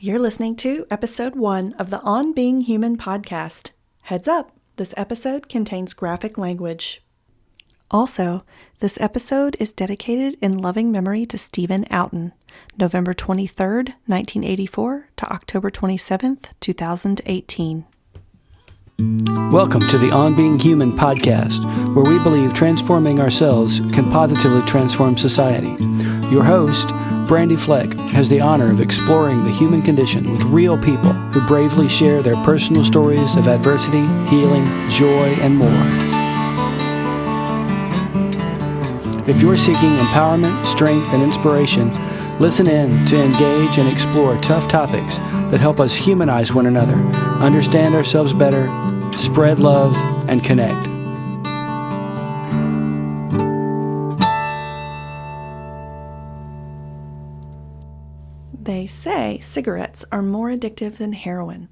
You're listening to episode 1 of the On Being Human podcast. Heads up, this episode contains graphic language. Also, this episode is dedicated in loving memory to Stephen Outen, November 23rd, 1984 to October 27th, 2018. Welcome to the On Being Human podcast, where we believe transforming ourselves can positively transform society. Your host, Brandi Fleck, has the honor of exploring the human condition with real people who bravely share their personal stories of adversity, healing, joy, and more. If you're seeking empowerment, strength, and inspiration, listen in to engage and explore tough topics that help us humanize one another, understand ourselves better, spread love, and connect. They say cigarettes are more addictive than heroin.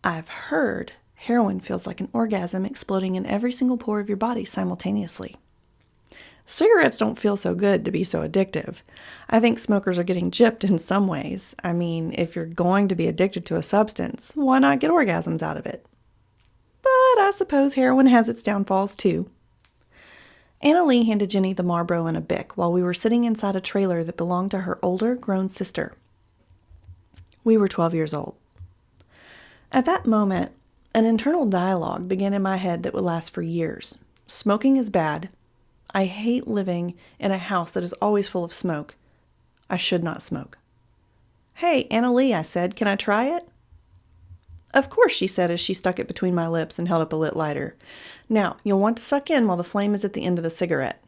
I've heard heroin feels like an orgasm exploding in every single pore of your body simultaneously. Cigarettes don't feel so good to be so addictive. I think smokers are getting gypped in some ways. I mean, if you're going to be addicted to a substance, why not get orgasms out of it? But I suppose heroin has its downfalls too. Anna Lee handed Jenny the Marlboro and a Bic while we were sitting inside a trailer that belonged to her older, grown sister. We were 12 years old. At that moment, an internal dialogue began in my head that would last for years. Smoking is bad. I hate living in a house that is always full of smoke. I should not smoke. "Hey, Anna Lee," I said, "can I try it?" "Of course," she said as she stuck it between my lips and held up a lit lighter. "Now, you'll want to suck in while the flame is at the end of the cigarette."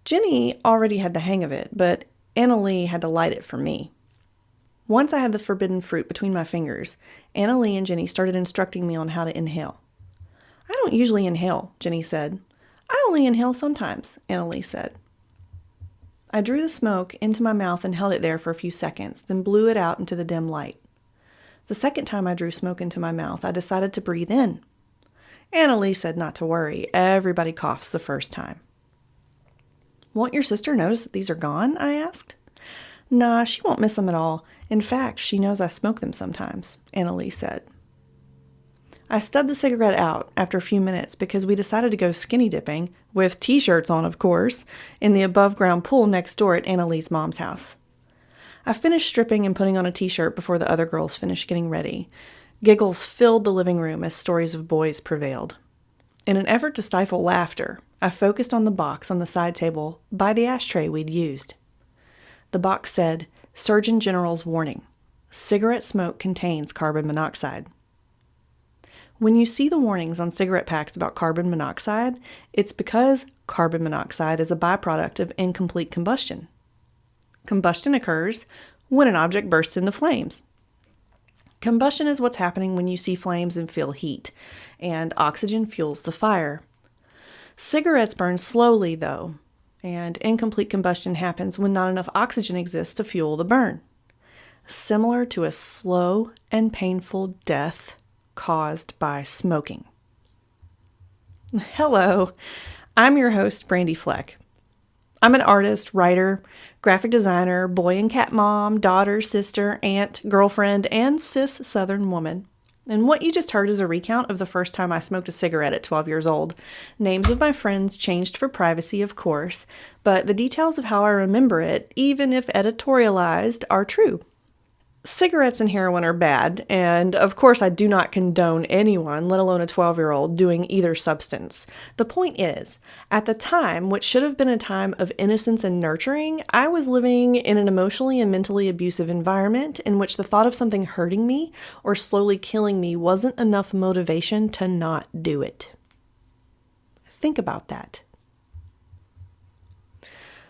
Jenny already had the hang of it, but Anna Lee had to light it for me. Once I had the forbidden fruit between my fingers, Anna Lee and Jenny started instructing me on how to inhale. "I don't usually inhale," Jenny said. "I only inhale sometimes," Anna Lee said. I drew the smoke into my mouth and held it there for a few seconds, then blew it out into the dim light. The second time I drew smoke into my mouth, I decided to breathe in. Anna Lee said not to worry. Everybody coughs the first time. "Won't your sister notice that these are gone?" I asked. "Nah, she won't miss them at all. In fact, she knows I smoke them sometimes," Anna Lee said. I stubbed the cigarette out after a few minutes because we decided to go skinny dipping, with t-shirts on of course, in the above-ground pool next door at Anna Lee's mom's house. I finished stripping and putting on a t-shirt before the other girls finished getting ready. Giggles filled the living room as stories of boys prevailed. In an effort to stifle laughter, I focused on the box on the side table by the ashtray we'd used. The box said, "Surgeon General's warning. Cigarette smoke contains carbon monoxide." When you see the warnings on cigarette packs about carbon monoxide, it's because carbon monoxide is a byproduct of incomplete combustion. Combustion occurs when an object bursts into flames. Combustion is what's happening when you see flames and feel heat, and oxygen fuels the fire. Cigarettes burn slowly, though, and incomplete combustion happens when not enough oxygen exists to fuel the burn. Similar to a slow and painful death caused by smoking. Hello, I'm your host, Brandi Fleck. I'm an artist, writer, graphic designer, boy and cat mom, daughter, sister, aunt, girlfriend, and cis Southern woman. And what you just heard is a recount of the first time I smoked a cigarette at 12 years old. Names of my friends changed for privacy, of course, but the details of how I remember it, even if editorialized, are true. Cigarettes and heroin are bad, and of course I do not condone anyone, let alone a 12-year-old, doing either substance. The point is, at the time, which should have been a time of innocence and nurturing, I was living in an emotionally and mentally abusive environment in which the thought of something hurting me or slowly killing me wasn't enough motivation to not do it. Think about that.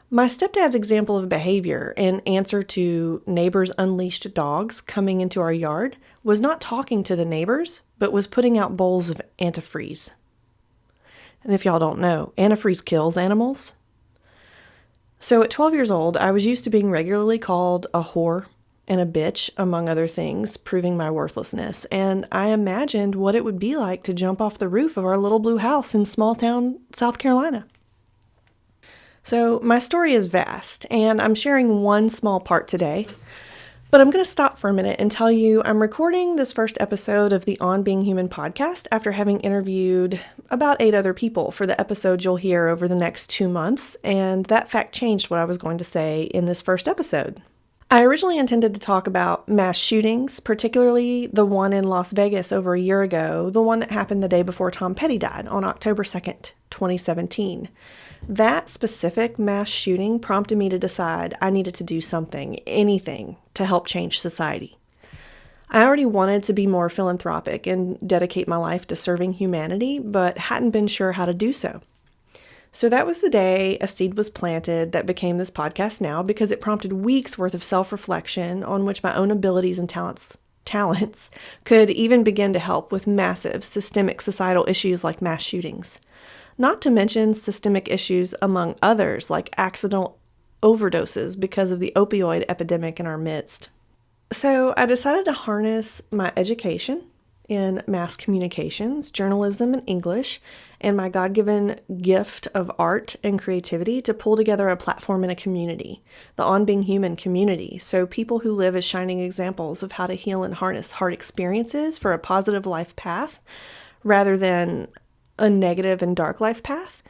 My stepdad's example of behavior in answer to neighbors' unleashed dogs coming into our yard was not talking to the neighbors, but was putting out bowls of antifreeze. And if y'all don't know, antifreeze kills animals. So at 12 years old, I was used to being regularly called a whore and a bitch, among other things, proving my worthlessness. And I imagined what it would be like to jump off the roof of our little blue house in small town South Carolina. So my story is vast, and I'm sharing one small part today. But I'm going to stop for a minute and tell you I'm recording this first episode of the On Being Human podcast after having interviewed about 8 other people for the episodes you'll hear over the next 2 months, and that fact changed what I was going to say in this first episode. I originally intended to talk about mass shootings, particularly the one in Las Vegas over a year ago, the one that happened the day before Tom Petty died on October 2nd, 2017. That specific mass shooting prompted me to decide I needed to do something, anything, to help change society. I already wanted to be more philanthropic and dedicate my life to serving humanity, but hadn't been sure how to do so. So that was the day a seed was planted that became this podcast now, because it prompted weeks worth of self-reflection on which my own abilities and talents could even begin to help with massive systemic societal issues like mass shootings. Not to mention systemic issues among others like accidental overdoses because of the opioid epidemic in our midst. So I decided to harness my education in mass communications, journalism, and English, and my God-given gift of art and creativity to pull together a platform in a community, the On Being Human community, so people who live as shining examples of how to heal and harness hard experiences for a positive life path, rather than a negative and dark life path,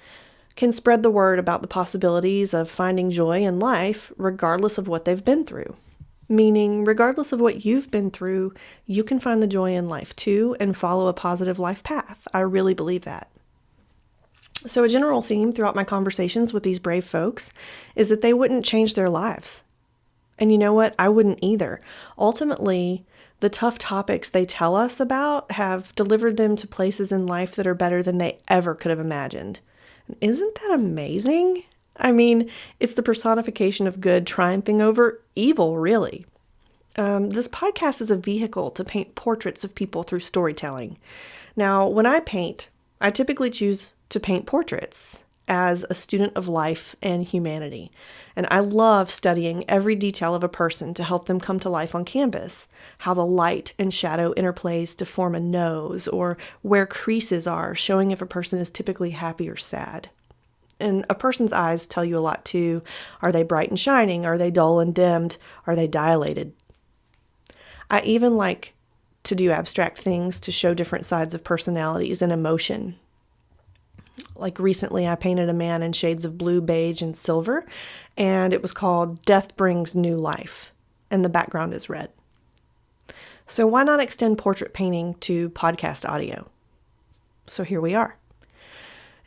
can spread the word about the possibilities of finding joy in life regardless of what they've been through. Meaning, regardless of what you've been through, you can find the joy in life too and follow a positive life path. I really believe that. So a general theme throughout my conversations with these brave folks is that they wouldn't change their lives. And you know what? I wouldn't either. Ultimately, the tough topics they tell us about have delivered them to places in life that are better than they ever could have imagined. Isn't that amazing? I mean, it's the personification of good triumphing over evil, really. This podcast is a vehicle to paint portraits of people through storytelling. Now, when I paint, I typically choose to paint portraits as a student of life and humanity. And I love studying every detail of a person to help them come to life on canvas, how the light and shadow interplays to form a nose, or where creases are, showing if a person is typically happy or sad. And a person's eyes tell you a lot too. Are they bright and shining? Are they dull and dimmed? Are they dilated? I even like to do abstract things to show different sides of personalities and emotion. Like recently, I painted a man in shades of blue, beige, and silver, and it was called Death Brings New Life, and the background is red. So why not extend portrait painting to podcast audio? So here we are.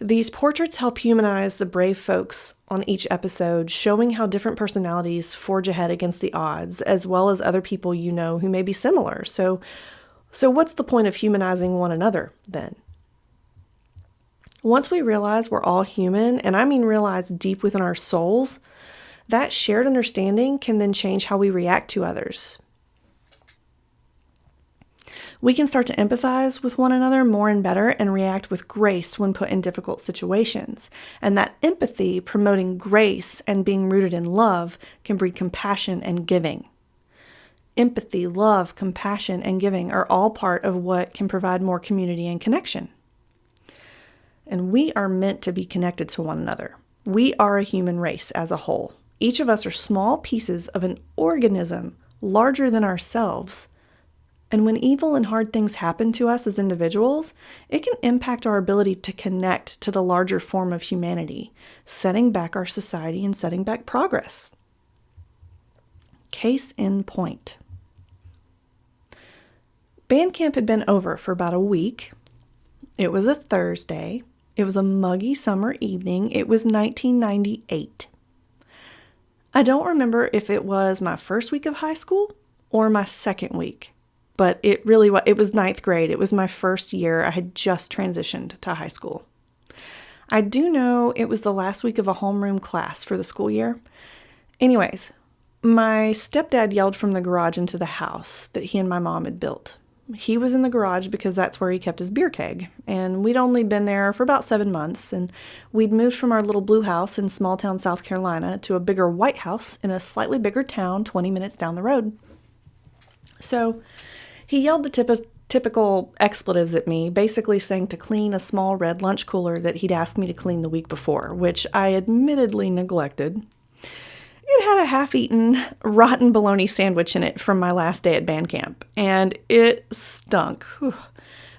These portraits help humanize the brave folks on each episode, showing how different personalities forge ahead against the odds, as well as other people you know who may be similar. So what's the point of humanizing one another then? Once we realize we're all human, and I mean realize deep within our souls, that shared understanding can then change how we react to others. We can start to empathize with one another more and better and react with grace when put in difficult situations. And that empathy, promoting grace and being rooted in love, can breed compassion and giving. Empathy, love, compassion, and giving are all part of what can provide more community and connection. And we are meant to be connected to one another. We are a human race as a whole. Each of us are small pieces of an organism larger than ourselves. And when evil and hard things happen to us as individuals, it can impact our ability to connect to the larger form of humanity, setting back our society and setting back progress. Case in point. Band camp had been over for about a week. It was a Thursday. It was a muggy summer evening. It was 1998. I don't remember if it was my first week of high school or my second week, but it was ninth grade. It was my first year. I had just transitioned to high school. I do know it was the last week of a homeroom class for the school year. Anyways, my stepdad yelled from the garage into the house that he and my mom had built. He was in the garage because that's where he kept his beer keg, and we'd only been there for about 7 months, and we'd moved from our little blue house in small town South Carolina to a bigger white house in a slightly bigger town 20 minutes down the road. So he yelled the typical expletives at me, basically saying to clean a small red lunch cooler that he'd asked me to clean the week before, which I admittedly neglected. It had a half-eaten, rotten bologna sandwich in it from my last day at band camp, and it stunk. Whew.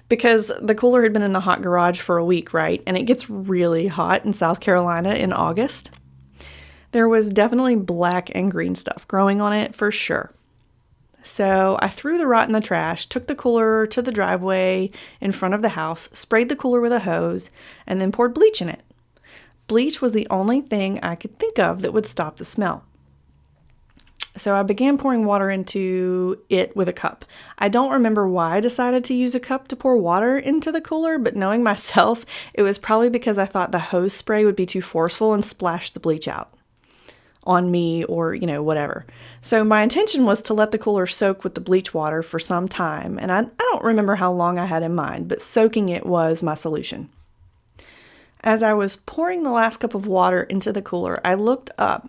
Because the cooler had been in the hot garage for a week, right? And it gets really hot in South Carolina in August. There was definitely black and green stuff growing on it for sure. So I threw the rot in the trash, took the cooler to the driveway in front of the house, sprayed the cooler with a hose, and then poured bleach in it. Bleach was the only thing I could think of that would stop the smell. So I began pouring water into it with a cup. I don't remember why I decided to use a cup to pour water into the cooler, but knowing myself, it was probably because I thought the hose spray would be too forceful and splash the bleach out on me or, whatever. So my intention was to let the cooler soak with the bleach water for some time, and I don't remember how long I had in mind, but soaking it was my solution. As I was pouring the last cup of water into the cooler, I looked up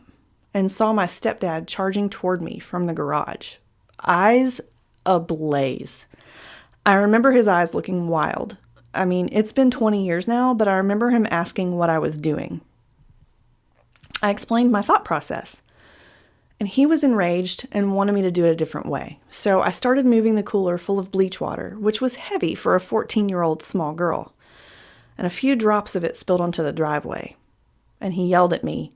and saw my stepdad charging toward me from the garage, eyes ablaze. I remember his eyes looking wild. I mean, it's been 20 years now, but I remember him asking what I was doing. I explained my thought process, and he was enraged and wanted me to do it a different way. So I started moving the cooler full of bleach water, which was heavy for a 14-year-old small girl, and a few drops of it spilled onto the driveway. And he yelled at me,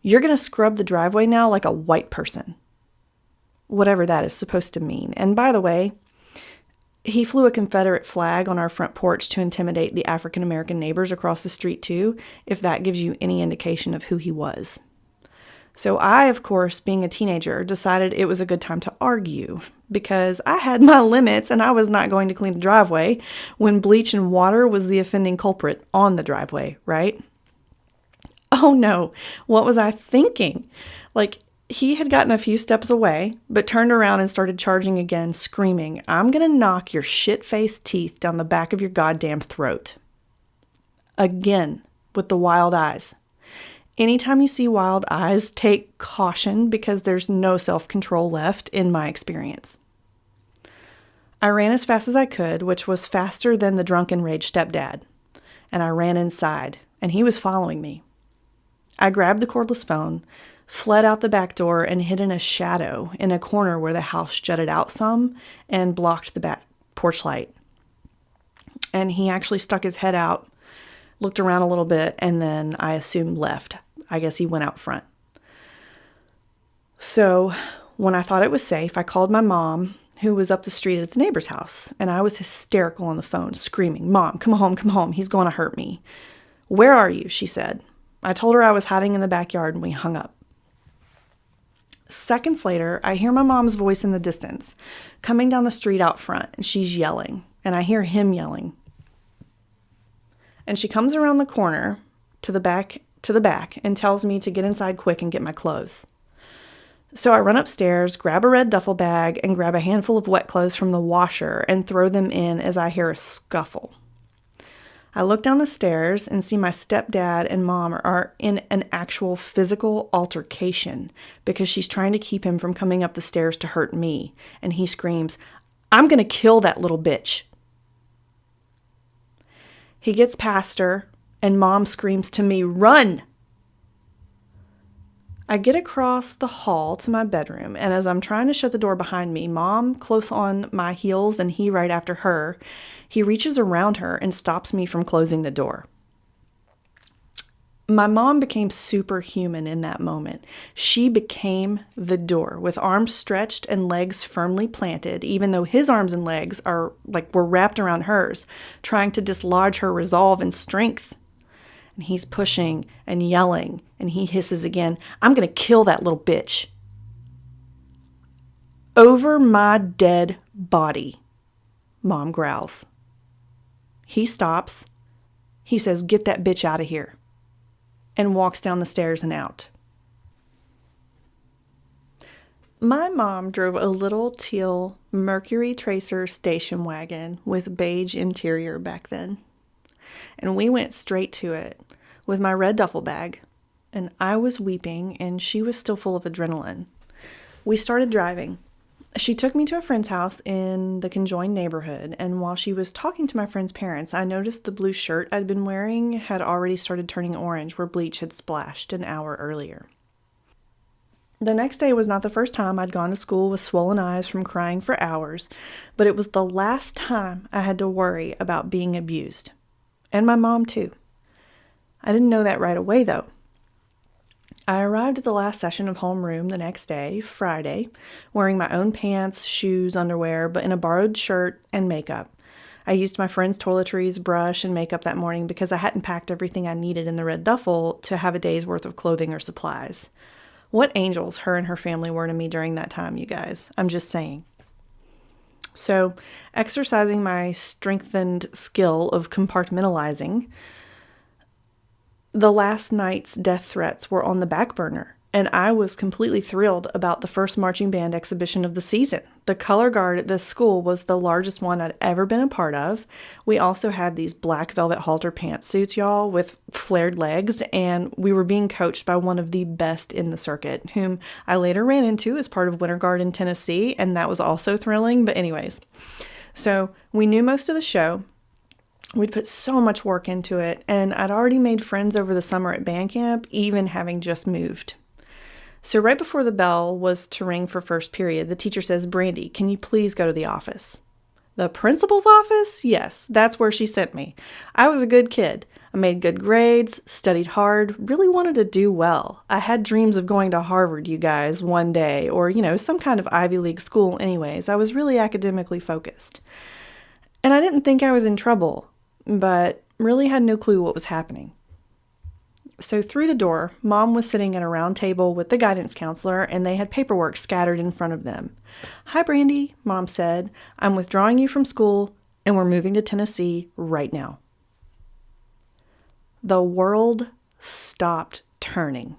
"You're going to scrub the driveway now like a white person." Whatever that is supposed to mean. And by the way, he flew a Confederate flag on our front porch to intimidate the African American neighbors across the street too, if that gives you any indication of who he was. So I, of course, being a teenager, decided it was a good time to argue, because I had my limits and I was not going to clean the driveway when bleach and water was the offending culprit on the driveway, right? Oh no, what was I thinking? He had gotten a few steps away, but turned around and started charging again, screaming, "I'm going to knock your shit-faced teeth down the back of your goddamn throat." Again, with the wild eyes. Anytime you see wild eyes, take caution, because there's no self-control left in my experience. I ran as fast as I could, which was faster than the drunk enraged stepdad, and I ran inside, and he was following me. I grabbed the cordless phone, fled out the back door, and hid in a shadow in a corner where the house jutted out some and blocked the back porch light. And he actually stuck his head out, looked around a little bit, and then I assumed left. I guess he went out front. So when I thought it was safe, I called my mom, who was up the street at the neighbor's house, and I was hysterical on the phone, screaming, "Mom, come home, he's going to hurt me." "Where are you?" she said. I told her I was hiding in the backyard, and we hung up. Seconds later, I hear my mom's voice in the distance, coming down the street out front, and she's yelling, and I hear him yelling. And she comes around the corner to the back and tells me to get inside quick and get my clothes. So I run upstairs, grab a red duffel bag, and grab a handful of wet clothes from the washer and throw them in as I hear a scuffle. I look down the stairs and see my stepdad and mom are in an actual physical altercation because she's trying to keep him from coming up the stairs to hurt me. And he screams, "I'm going to kill that little bitch." He gets past her and mom screams to me, "Run!" I get across the hall to my bedroom, and as I'm trying to shut the door behind me, mom close on my heels and he right after her, he reaches around her and stops me from closing the door. My mom became superhuman in that moment. She became the door with arms stretched and legs firmly planted, even though his arms and legs were wrapped around hers, trying to dislodge her resolve and strength. And he's pushing and yelling, and he hisses again, "I'm going to kill that little bitch." "Over my dead body," mom growls. He stops. He says, "Get that bitch out of here," and walks down the stairs and out. My mom drove a little teal Mercury Tracer station wagon with beige interior back then. And we went straight to it with my red duffel bag, and I was weeping and she was still full of adrenaline. We started driving. She took me to a friend's house in the conjoined neighborhood, and while she was talking to my friend's parents, I noticed the blue shirt I'd been wearing had already started turning orange where bleach had splashed an hour earlier. The next day was not the first time I'd gone to school with swollen eyes from crying for hours, but it was the last time I had to worry about being abused. And my mom, too. I didn't know that right away, though. I arrived at the last session of homeroom the next day, Friday, wearing my own pants, shoes, underwear, but in a borrowed shirt and makeup. I used my friend's toiletries, brush, and makeup that morning because I hadn't packed everything I needed in the red duffel to have a day's worth of clothing or supplies. What angels her and her family were to me during that time, you guys. I'm just saying. So, exercising my strengthened skill of compartmentalizing, the last night's death threats were on the back burner, and I was completely thrilled about the first marching band exhibition of the season. The color guard at this school was the largest one I'd ever been a part of. We also had these black velvet halter pantsuits, y'all, with flared legs, and we were being coached by one of the best in the circuit, whom I later ran into as part of Winter Guard in Tennessee, and that was also thrilling. But anyways, so we knew most of the show. We'd put so much work into it, and I'd already made friends over the summer at band camp, even having just moved. So right before the bell was to ring for first period, the teacher says, "Brandi, can you please go to the office?" The principal's office? Yes, that's where she sent me. I was a good kid. I made good grades, studied hard, really wanted to do well. I had dreams of going to Harvard, you guys, one day, or, some kind of Ivy League school anyways. I was really academically focused. And I didn't think I was in trouble, but really had no clue what was happening. So through the door, Mom was sitting at a round table with the guidance counselor, and they had paperwork scattered in front of them. "Hi, Brandi," Mom said. "I'm withdrawing you from school, and we're moving to Tennessee right now." The world stopped turning.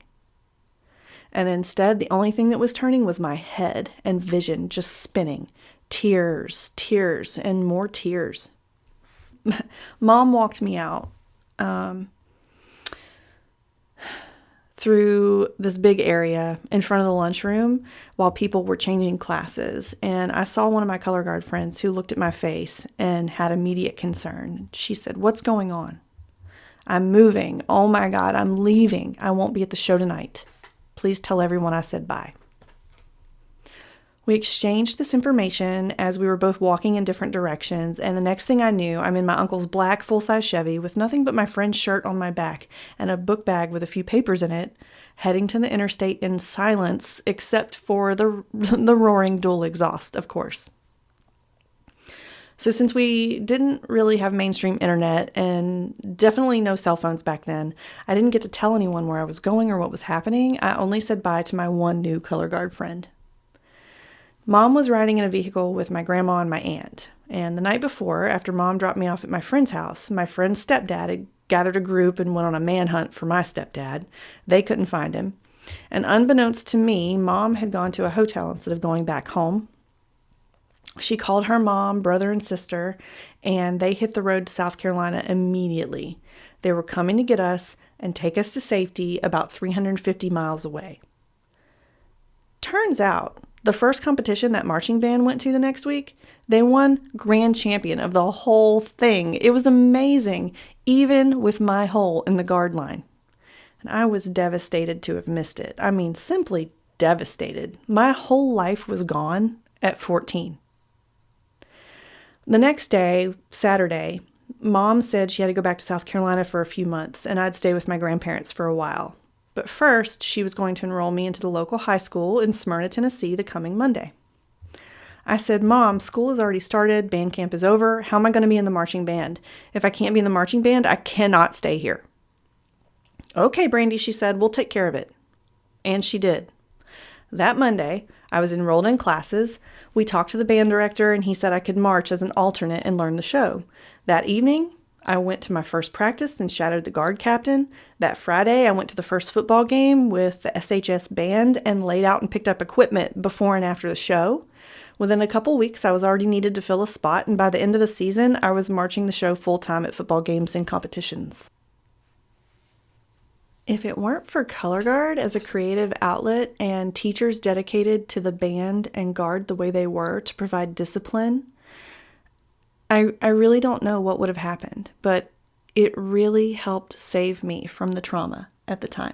And instead, the only thing that was turning was my head and vision just spinning. Tears, tears, and more tears. Mom walked me out through this big area in front of the lunchroom while people were changing classes. And I saw one of my color guard friends who looked at my face and had immediate concern. She said, "What's going on?" "I'm moving. Oh my God, I'm leaving. I won't be at the show tonight. Please tell everyone I said bye." We exchanged this information as we were both walking in different directions, and the next thing I knew, I'm in my uncle's black full-size Chevy with nothing but my friend's shirt on my back and a book bag with a few papers in it, heading to the interstate in silence, except for the roaring dual exhaust, of course. So since we didn't really have mainstream internet and definitely no cell phones back then, I didn't get to tell anyone where I was going or what was happening. I only said bye to my one new color guard friend. Mom was riding in a vehicle with my grandma and my aunt. And the night before, after Mom dropped me off at my friend's house, my friend's stepdad had gathered a group and went on a manhunt for my stepdad. They couldn't find him. And unbeknownst to me, Mom had gone to a hotel instead of going back home. She called her mom, brother, and sister, and they hit the road to South Carolina immediately. They were coming to get us and take us to safety about 350 miles away. Turns out, the first competition that marching band went to the next week, they won grand champion of the whole thing. It was amazing, even with my hole in the guard line. And I was devastated to have missed it. I mean, simply devastated. My whole life was gone at 14. The next day, Saturday, Mom said she had to go back to South Carolina for a few months, and I'd stay with my grandparents for a while. But first, she was going to enroll me into the local high school in Smyrna, Tennessee, the coming Monday. I said, "Mom, school has already started. Band camp is over. How am I going to be in the marching band? If I can't be in the marching band, I cannot stay here." "Okay, Brandi," she said, "we'll take care of it." And she did. That Monday, I was enrolled in classes. We talked to the band director, and he said I could march as an alternate and learn the show. That evening, I went to my first practice and shadowed the guard captain. That Friday, I went to the first football game with the SHS band and laid out and picked up equipment before and after the show. Within a couple weeks, I was already needed to fill a spot, and by the end of the season, I was marching the show full-time at football games and competitions. If it weren't for color guard as a creative outlet and teachers dedicated to the band and guard the way they were to provide discipline, I really don't know what would have happened, but it really helped save me from the trauma at the time.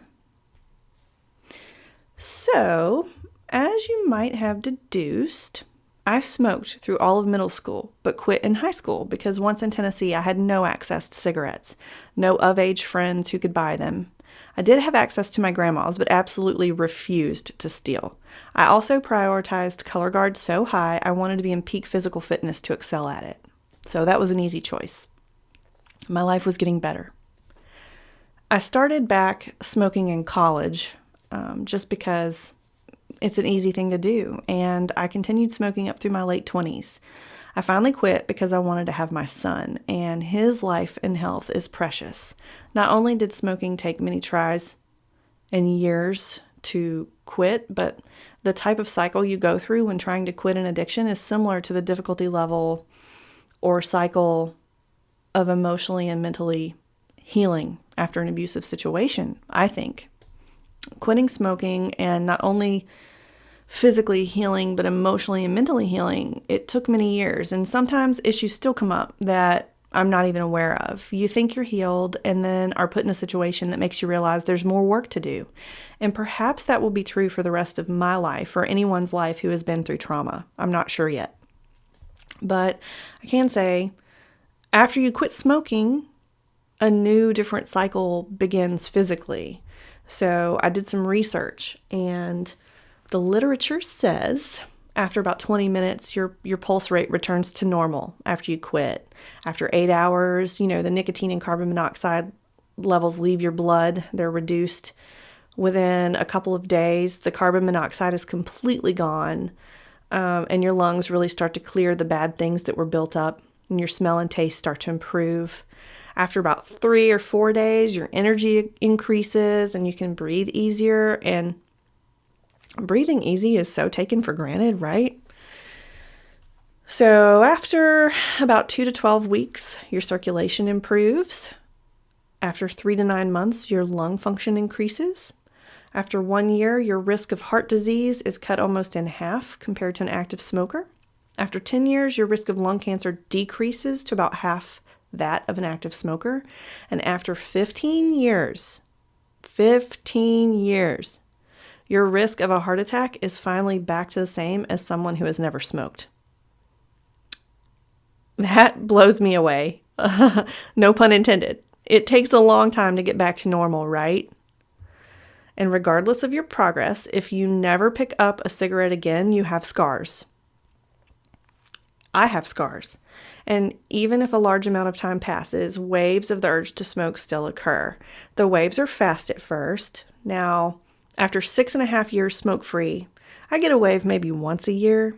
So, as you might have deduced, I smoked through all of middle school, but quit in high school because once in Tennessee, I had no access to cigarettes, no of-age friends who could buy them. I did have access to my grandma's, but absolutely refused to steal. I also prioritized color guard so high, I wanted to be in peak physical fitness to excel at it. So that was an easy choice. My life was getting better. I started back smoking in college just because it's an easy thing to do, and I continued smoking up through my late 20s. I finally quit because I wanted to have my son, and his life and health is precious. Not only did smoking take many tries and years to quit, but the type of cycle you go through when trying to quit an addiction is similar to the difficulty level or cycle of emotionally and mentally healing after an abusive situation, I think. Quitting smoking and not only physically healing, but emotionally and mentally healing, it took many years. And sometimes issues still come up that I'm not even aware of. You think you're healed and then are put in a situation that makes you realize there's more work to do. And perhaps that will be true for the rest of my life or anyone's life who has been through trauma. I'm not sure yet. But I can say, after you quit smoking, a new different cycle begins physically. So I did some research, and the literature says after about 20 minutes, your pulse rate returns to normal after you quit. After 8 hours, the nicotine and carbon monoxide levels leave your blood. They're reduced within a couple of days. The carbon monoxide is completely gone, and your lungs really start to clear the bad things that were built up, and your smell and taste start to improve. After about 3 or 4 days, your energy increases and you can breathe easier. And breathing easy is so taken for granted, right? So after about 2 to 12 weeks, your circulation improves. After 3 to 9 months, your lung function increases. After 1 year, your risk of heart disease is cut almost in half compared to an active smoker. After 10 years, your risk of lung cancer decreases to about half that of an active smoker. And after 15 years, your risk of a heart attack is finally back to the same as someone who has never smoked. That blows me away. No pun intended. It takes a long time to get back to normal, right? And regardless of your progress, if you never pick up a cigarette again, you have scars. I have scars. And even if a large amount of time passes, waves of the urge to smoke still occur. The waves are fast at first. Now, after 6.5 years smoke-free, I get a wave maybe once a year.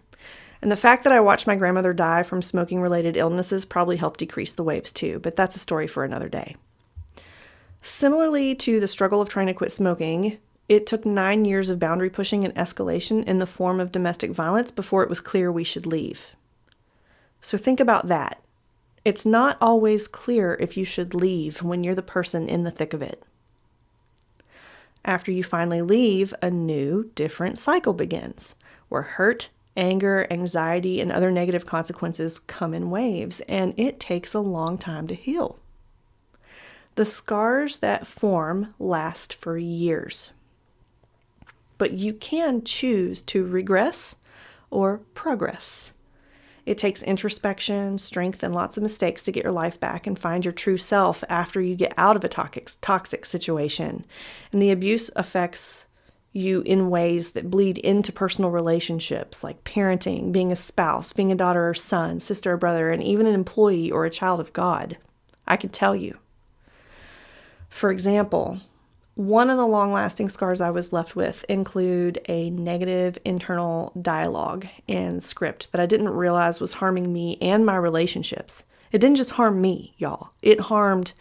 And the fact that I watched my grandmother die from smoking-related illnesses probably helped decrease the waves too, but that's a story for another day. Similarly to the struggle of trying to quit smoking, it took 9 years of boundary pushing and escalation in the form of domestic violence before it was clear we should leave. So think about that. It's not always clear if you should leave when you're the person in the thick of it. After you finally leave, a new, different cycle begins, where hurt, anger, anxiety, and other negative consequences come in waves, and it takes a long time to heal. The scars that form last for years. But you can choose to regress or progress. It takes introspection, strength, and lots of mistakes to get your life back and find your true self after you get out of a toxic situation. And the abuse affects you in ways that bleed into personal relationships like parenting, being a spouse, being a daughter or son, sister or brother, and even an employee or a child of God. I could tell you. For example, one of the long-lasting scars I was left with include a negative internal dialogue and script that I didn't realize was harming me and my relationships. It didn't just harm me, y'all. It harmed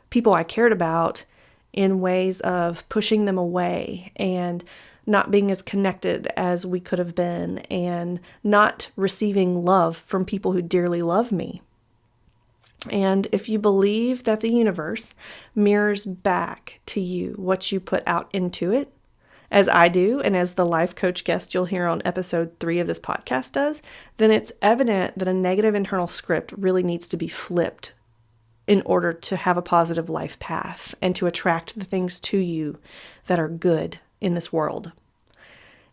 people I cared about in ways of pushing them away and not being as connected as we could have been and not receiving love from people who dearly love me. And if you believe that the universe mirrors back to you what you put out into it, as I do, and as the life coach guest you'll hear on episode 3 of this podcast does, then it's evident that a negative internal script really needs to be flipped in order to have a positive life path and to attract the things to you that are good in this world.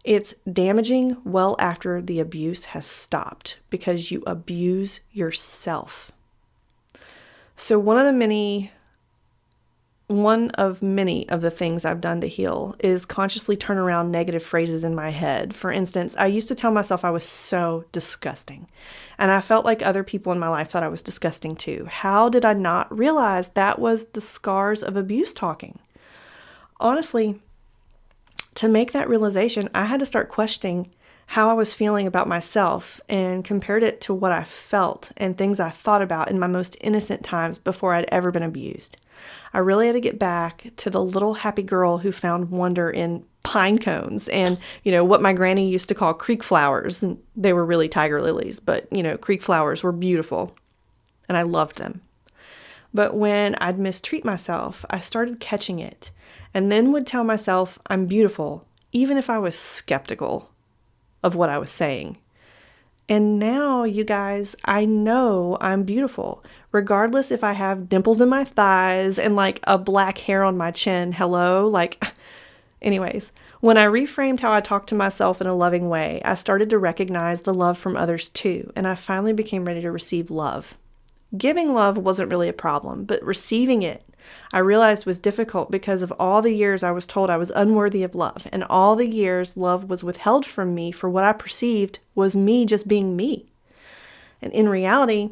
It's damaging well after the abuse has stopped because you abuse yourself. So one of many of the things I've done to heal is consciously turn around negative phrases in my head. For instance, I used to tell myself I was so disgusting, and I felt like other people in my life thought I was disgusting too. How did I not realize that was the scars of abuse talking? Honestly, to make that realization, I had to start questioning how I was feeling about myself and compared it to what I felt and things I thought about in my most innocent times before I'd ever been abused. I really had to get back to the little happy girl who found wonder in pine cones and, what my granny used to call creek flowers. And they were really tiger lilies, but, creek flowers were beautiful and I loved them. But when I'd mistreat myself, I started catching it and then would tell myself I'm beautiful, even if I was skeptical of what I was saying. And now, you guys, I know I'm beautiful, regardless if I have dimples in my thighs and like a black hair on my chin. Hello? Anyways, when I reframed how I talked to myself in a loving way, I started to recognize the love from others too, and I finally became ready to receive love. Giving love wasn't really a problem, but receiving it, I realized was difficult because of all the years I was told I was unworthy of love, and all the years love was withheld from me for what I perceived was me just being me. And in reality,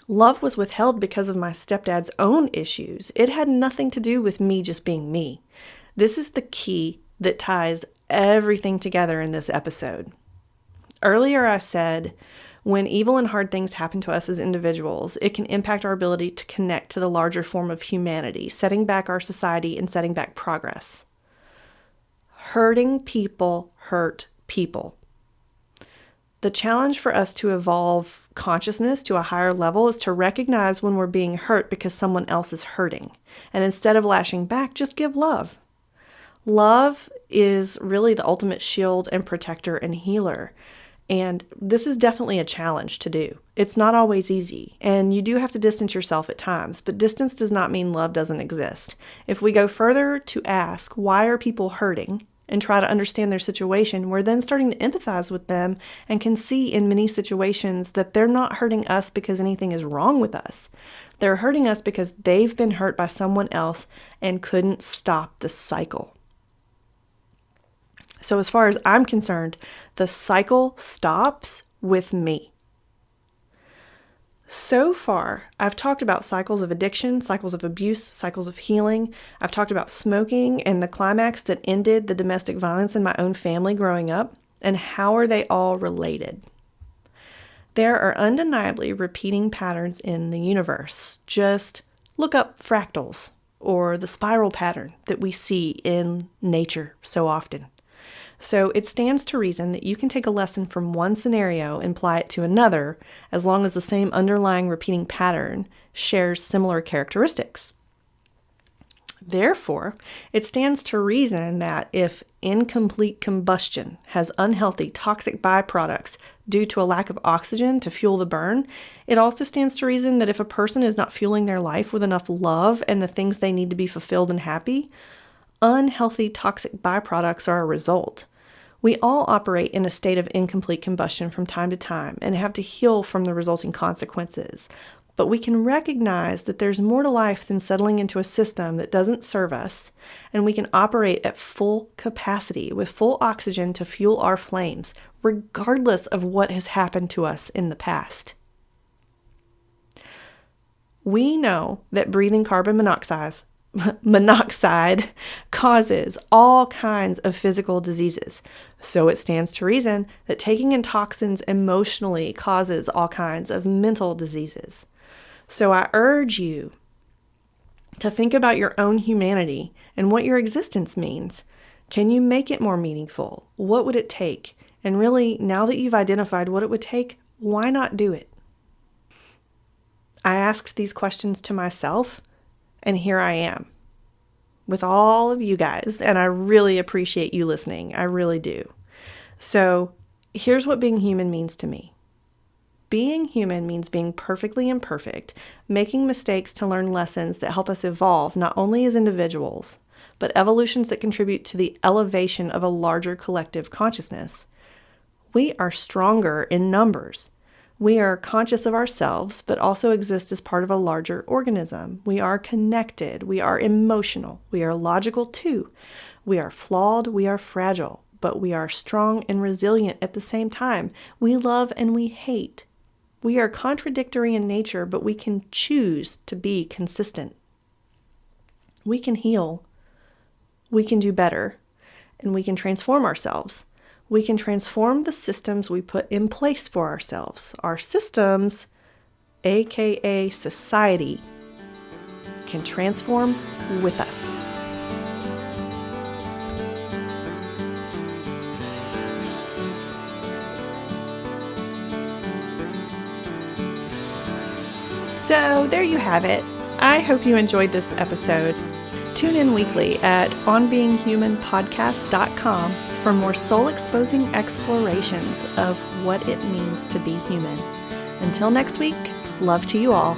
love was withheld because of my stepdad's own issues. It had nothing to do with me just being me. This is the key that ties everything together in this episode. Earlier I said, when evil and hard things happen to us as individuals, it can impact our ability to connect to the larger form of humanity, setting back our society and setting back progress. Hurting people hurt people. The challenge for us to evolve consciousness to a higher level is to recognize when we're being hurt because someone else is hurting. And instead of lashing back, just give love. Love is really the ultimate shield and protector and healer. And this is definitely a challenge to do. It's not always easy, and you do have to distance yourself at times, but distance does not mean love doesn't exist. If we go further to ask, why are people hurting, and try to understand their situation, we're then starting to empathize with them and can see in many situations that they're not hurting us because anything is wrong with us. They're hurting us because they've been hurt by someone else and couldn't stop the cycle. So as far as I'm concerned, the cycle stops with me. So far, I've talked about cycles of addiction, cycles of abuse, cycles of healing. I've talked about smoking and the climax that ended the domestic violence in my own family growing up, and how are they all related? There are undeniably repeating patterns in the universe. Just look up fractals or the spiral pattern that we see in nature so often. So it stands to reason that you can take a lesson from one scenario and apply it to another, as long as the same underlying repeating pattern shares similar characteristics. Therefore, it stands to reason that if incomplete combustion has unhealthy, toxic byproducts due to a lack of oxygen to fuel the burn, it also stands to reason that if a person is not fueling their life with enough love and the things they need to be fulfilled and happy, unhealthy, toxic byproducts are a result. We all operate in a state of incomplete combustion from time to time and have to heal from the resulting consequences. But we can recognize that there's more to life than settling into a system that doesn't serve us, and we can operate at full capacity with full oxygen to fuel our flames, regardless of what has happened to us in the past. We know that breathing carbon monoxide causes all kinds of physical diseases. So it stands to reason that taking in toxins emotionally causes all kinds of mental diseases. So I urge you to think about your own humanity and what your existence means. Can you make it more meaningful? What would it take? And really, now that you've identified what it would take, why not do it? I asked these questions to myself, and here I am with all of you guys, and I really appreciate you listening. I really do. So here's what being human means to me. Being human means being perfectly imperfect, making mistakes to learn lessons that help us evolve not only as individuals, but evolutions that contribute to the elevation of a larger collective consciousness. We are stronger in numbers. We are conscious of ourselves, but also exist as part of a larger organism. We are connected. We are emotional. We are logical too. We are flawed. We are fragile, but we are strong and resilient at the same time. We love and we hate. We are contradictory in nature, but we can choose to be consistent. We can heal. We can do better, and we can transform ourselves. We can transform the systems we put in place for ourselves. Our systems, aka society, can transform with us. So there you have it. I hope you enjoyed this episode. Tune in weekly at onbeinghumanpodcast.com for more soul-exposing explorations of what it means to be human. Until next week, love to you all.